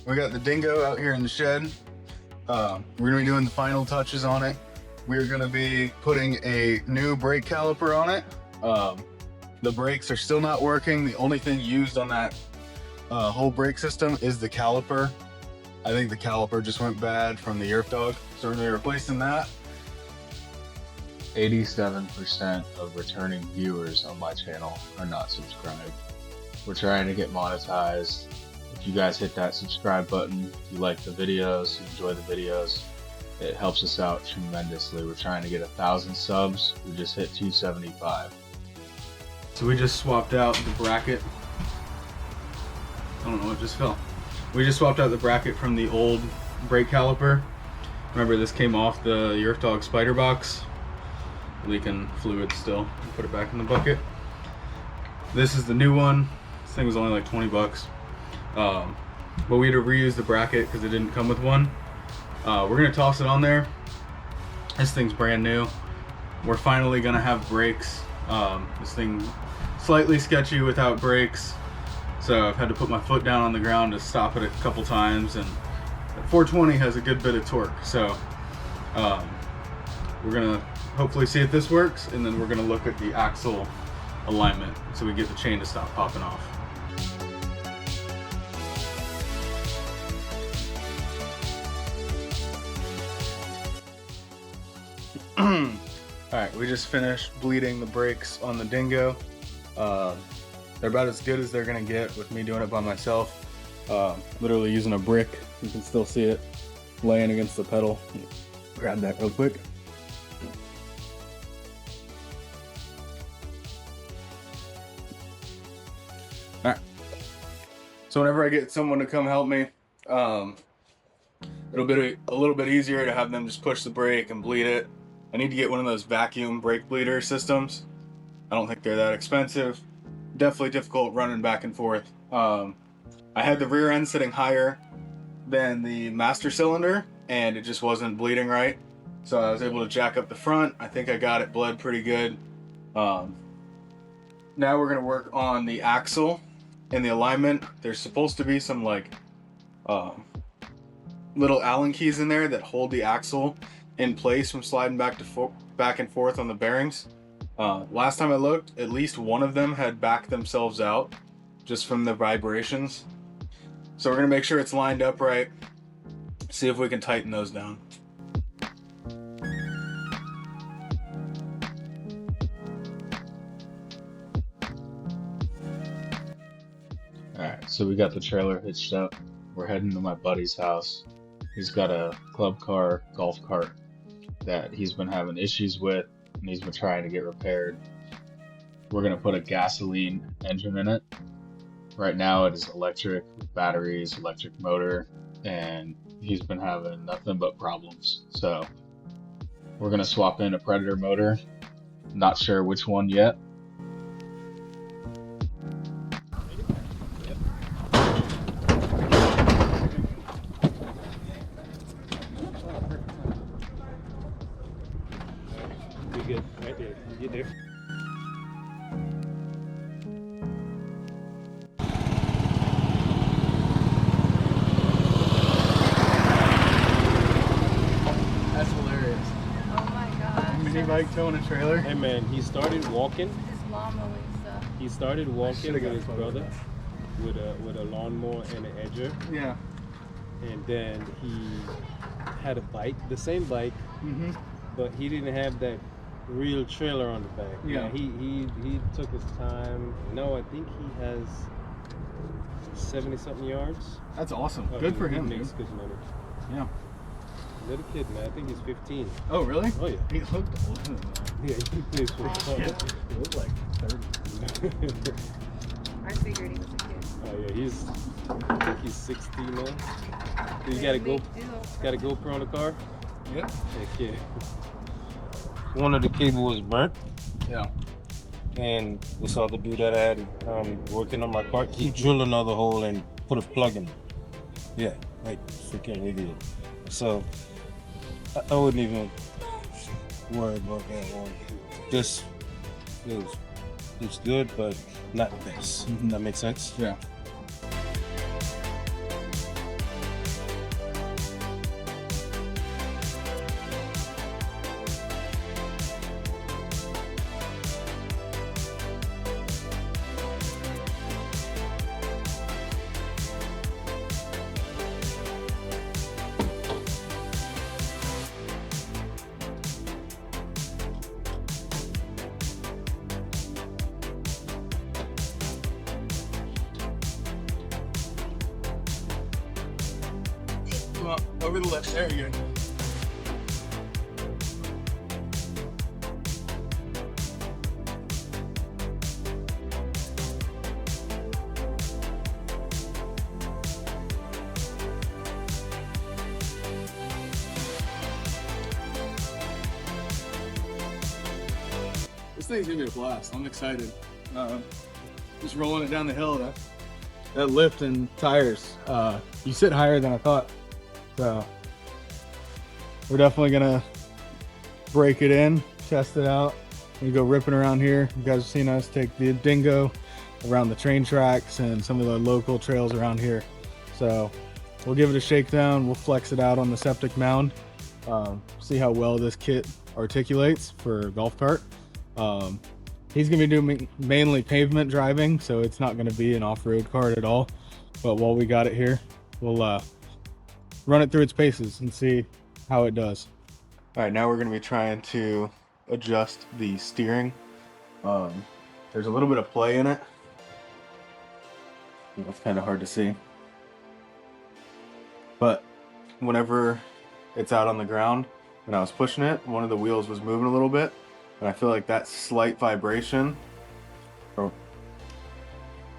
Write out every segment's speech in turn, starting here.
we got the Dingo out here in the shed. We're gonna be doing the final touches on it. We're gonna be putting a new brake caliper on it. The brakes are still not working. The only thing used on that whole brake system is the caliper. I think the caliper just went bad from the earth dog, so we're gonna be replacing that. 87% of returning viewers on my channel are not subscribed. We're trying to get monetized. If you guys hit that subscribe button, if you like the videos, you enjoy the videos, it helps us out tremendously. We're trying to get 1,000 subs. We just hit 275. So we just swapped out the bracket. I don't know what just fell. We just swapped out the bracket from the old brake caliper. Remember, this came off the Earth Dog spider box. Leaking fluid still. Put it back in the bucket. This is the new one. This thing was only like 20 bucks. But we had to reuse the bracket because it didn't come with one. We're gonna toss it on there. This thing's brand new. We're finally gonna have brakes. This thing slightly sketchy without brakes, so I've had to put my foot down on the ground to stop it a couple times, and the 420 has a good bit of torque, so we're gonna hopefully see if this works, and then we're gonna look at the axle alignment so we get the chain to stop popping off. Alright, we just finished bleeding the brakes on the Dingo. They're about as good as they're gonna get with me doing it by myself. Literally using a brick. You can still see it laying against the pedal. Grab that real quick. Alright. So whenever I get someone to come help me, it'll be a little bit easier to have them just push the brake and bleed it. I need to get one of those vacuum brake bleeder systems. I don't think they're that expensive. Definitely difficult running back and forth. I had the rear end sitting higher than the master cylinder, and it just wasn't bleeding right. So I was able to jack up the front. I think I got it bled pretty good. Now we're gonna work on the axle and the alignment. There's supposed to be some like little Allen keys in there that hold the axle in place from sliding back and forth on the bearings. Last time I looked, at least one of them had backed themselves out just from the vibrations. So we're gonna make sure it's lined up right, see if we can tighten those down. Alright, so we got the trailer hitched up. We're heading to my buddy's house. He's got a club car, golf cart that he's been having issues with, and he's been trying to get repaired. We're gonna put a gasoline engine in it. Right now it is electric, with batteries, electric motor, and he's been having nothing but problems. So we're gonna swap in a Predator motor. Not sure which one yet. Good, right there. You get there. That's hilarious. Oh my god. Mini bike towing a trailer. Hey man, he started walking. His lawnmowing stuff. He started walking with got a his photo of brother with a lawnmower and an edger, Yeah. and then he had a bike, the same bike, but he didn't have that real trailer on the back. Yeah. He took his time. No, I think he has 70-something yards. That's awesome. Oh, Good for he him, makes dude. good money. Yeah. Little kid, man. I think he's 15. Oh, really? Oh yeah. He looked older than that. Yeah, he plays for fun. He looked like 30. I figured he was a kid. Oh yeah, I think he's 16 now. So you got a GoPro on the car? Yeah. Heck yeah. One of the cable was burnt, Yeah. and we saw the dude that I had working on my car. He drilled another hole and put a plug in. Yeah, like freaking idiot. So I wouldn't even worry about that one. Just it's good, but not the best. That makes sense. Yeah. Come on, over the left. There you go. This thing's gonna be a blast. I'm excited. Just rolling it down the hill. That lift and tires. You sit higher than I thought. So we're definitely gonna break it in, test it out, and go ripping around here. You guys have seen us take the Dingo around the train tracks and some of the local trails around here. So we'll give it a shakedown. We'll flex it out on the septic mound. See how well this kit articulates for a golf cart. He's gonna be doing mainly pavement driving, so it's not gonna be an off-road cart at all. But while we got it here, we'll run it through its paces and see how it does. All right, now we're gonna be trying to adjust the steering. There's a little bit of play in it. It's kind of hard to see. But whenever it's out on the ground, when I was pushing it, one of the wheels was moving a little bit. And I feel like that slight vibration, or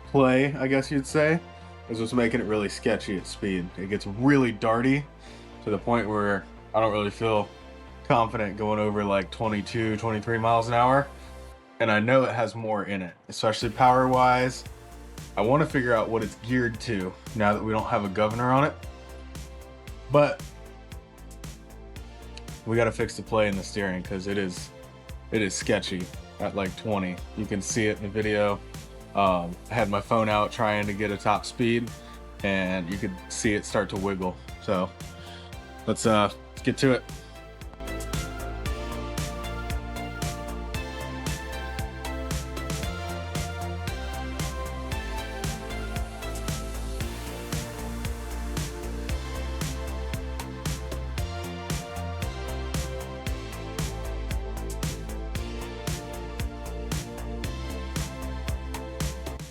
play, I guess you'd say, is what's making it really sketchy at speed. It gets really darty to the point where I don't really feel confident going over like 22, 23 miles an hour. And I know it has more in it, especially power-wise. I want to figure out what it's geared to now that we don't have a governor on it. But we got to fix the play in the steering because it is sketchy at like 20. You can see it in the video. I had my phone out trying to get a top speed and you could see it start to wiggle. So let's get to it.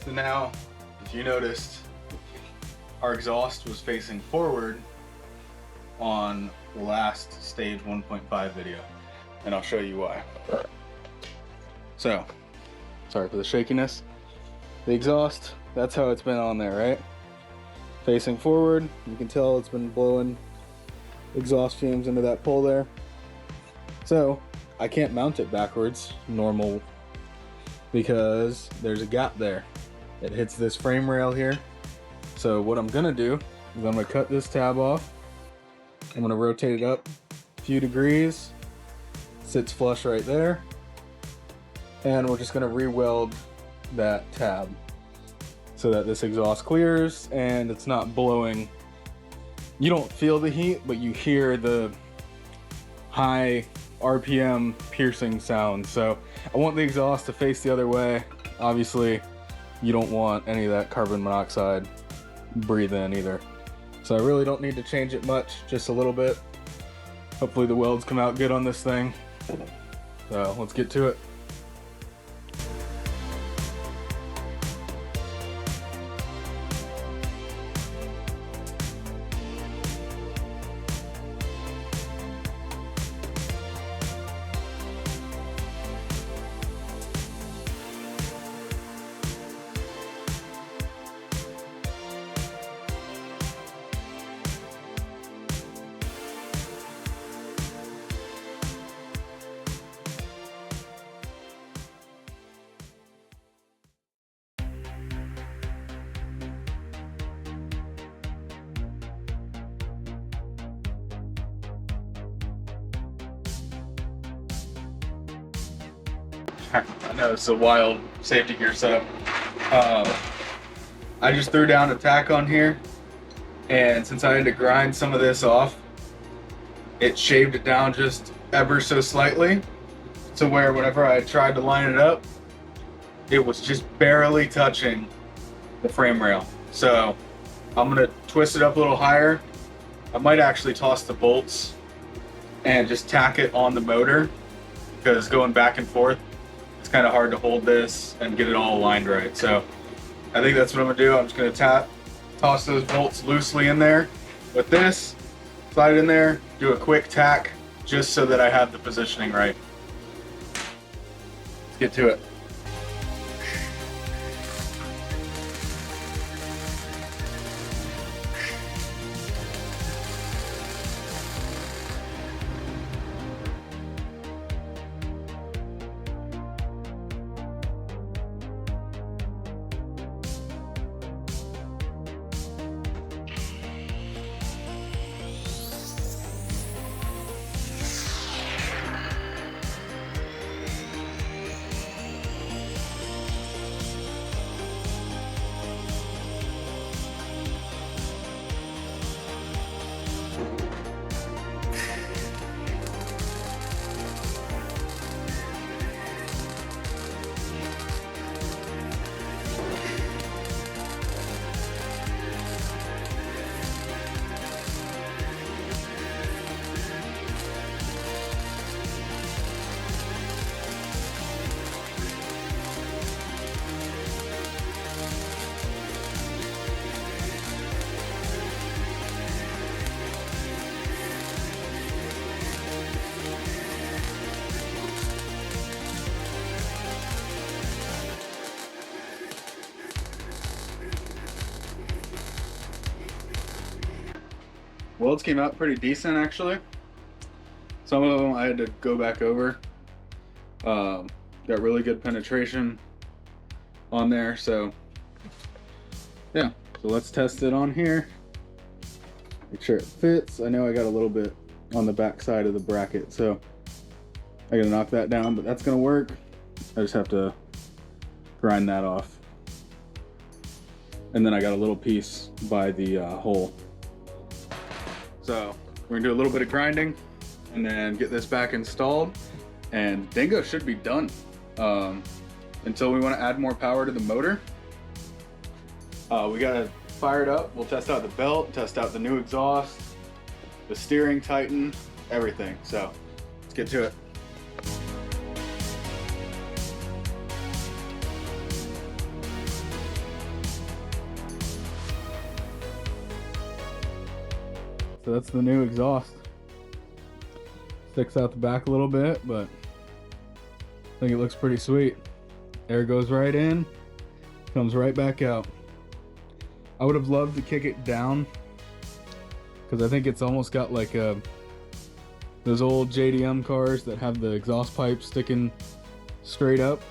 So now, if you noticed, our exhaust was facing forward on the last stage 1.5 video, and I'll show you why. So, sorry for the shakiness. The exhaust, that's how it's been on there, right? Facing forward, you can tell it's been blowing exhaust fumes into that pole there. So, I can't mount it backwards, normal, because there's a gap there. It hits this frame rail here. So what I'm gonna do is I'm gonna cut this tab off. I'm gonna rotate it up a few degrees. Sits flush right there. And we're just gonna re-weld that tab so that this exhaust clears and it's not blowing. You don't feel the heat, but you hear the high RPM piercing sound. So I want the exhaust to face the other way. Obviously, you don't want any of that carbon monoxide breathe in either. So I really don't need to change it much, just a little bit. Hopefully the welds come out good on this thing. So let's get to it. I know it's a wild safety gear setup. I just threw down a tack on here, and since I had to grind some of this off, it shaved it down just ever so slightly to where whenever I tried to line it up, it was just barely touching the frame rail. So I'm gonna twist it up a little higher. I might actually toss the bolts and just tack it on the motor, because going back and forth, it's kind of hard to hold this and get it all aligned right. So I think that's what I'm gonna do. I'm just gonna toss those bolts loosely in there with this, slide it in there, do a quick tack, just so that I have the positioning right. Let's get to it. Welds came out pretty decent actually. Some of them I had to go back over. Got really good penetration on there, so yeah. So let's test it on here. Make sure it fits. I know I got a little bit on the back side of the bracket, so I gotta knock that down, but that's gonna work. I just have to grind that off. And then I got a little piece by the hole. So we're gonna do a little bit of grinding and then get this back installed, and Dingo should be done. Until we want to add more power to the motor, we gotta fire it up. We'll test out the belt, test out the new exhaust, the steering tighten, everything. So let's get to it. So that's the new exhaust. Sticks out the back a little bit, but I think it looks pretty sweet. Air goes right in, comes right back out. I would have loved to kick it down, because I think it's almost got like those old JDM cars that have the exhaust pipe sticking straight up.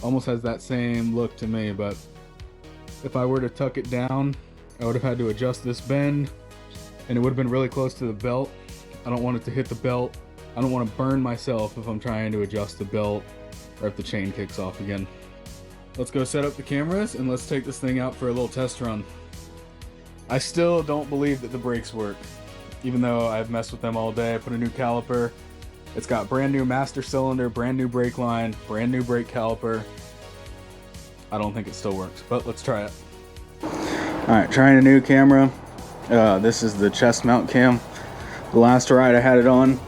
Almost has that same look to me, but if I were to tuck it down, I would have had to adjust this bend, and it would have been really close to the belt. I don't want it to hit the belt. I don't want to burn myself if I'm trying to adjust the belt or if the chain kicks off again. Let's go set up the cameras and let's take this thing out for a little test run. I still don't believe that the brakes work, even though I've messed with them all day. I put a new caliper. It's got brand new master cylinder, brand new brake line, brand new brake caliper. I don't think it still works, but let's try it. All right, trying a new camera. This is the chest mount cam. The last ride I had it on,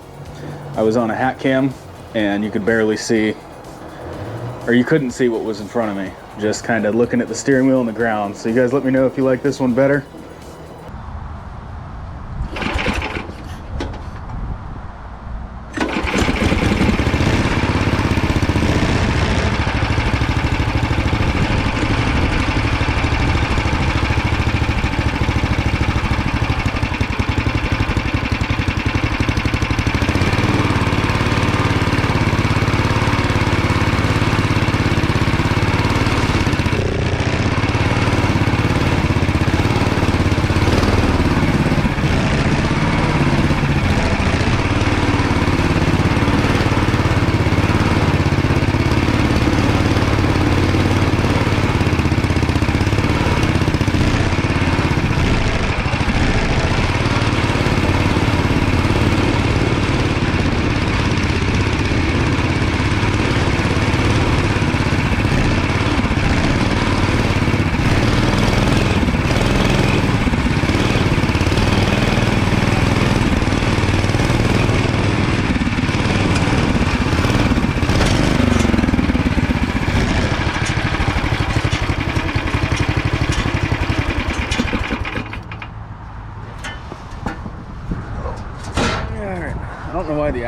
I was on a hat cam, and you could barely see, or you couldn't see what was in front of me. Just kind of looking at the steering wheel and the ground. So you guys let me know if you like this one better.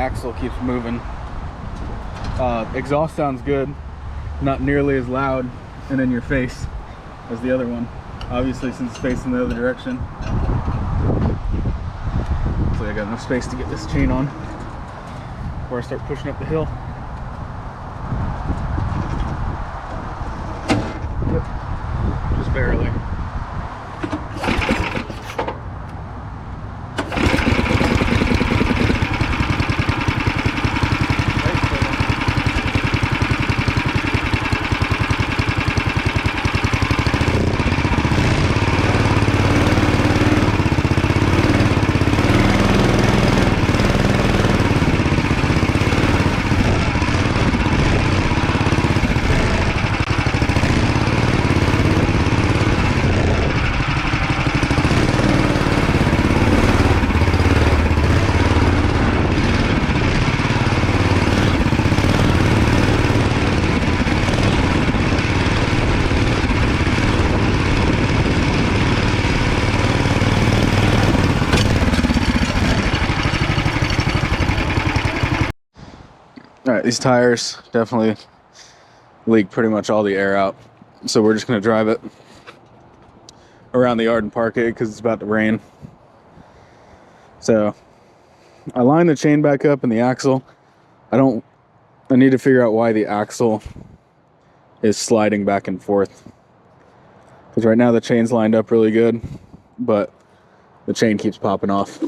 axle keeps moving. Exhaust sounds good, not nearly as loud and in your face as the other one, obviously, since it's facing the other direction. Hopefully I got enough space to get this chain on before I start pushing up the hill. Yep. Just barely. All right, these tires definitely leak pretty much all the air out. So we're just gonna drive it around the yard and park it because it's about to rain. So I lined the chain back up in the axle. I need to figure out why the axle is sliding back and forth. Because right now the chain's lined up really good, but the chain keeps popping off.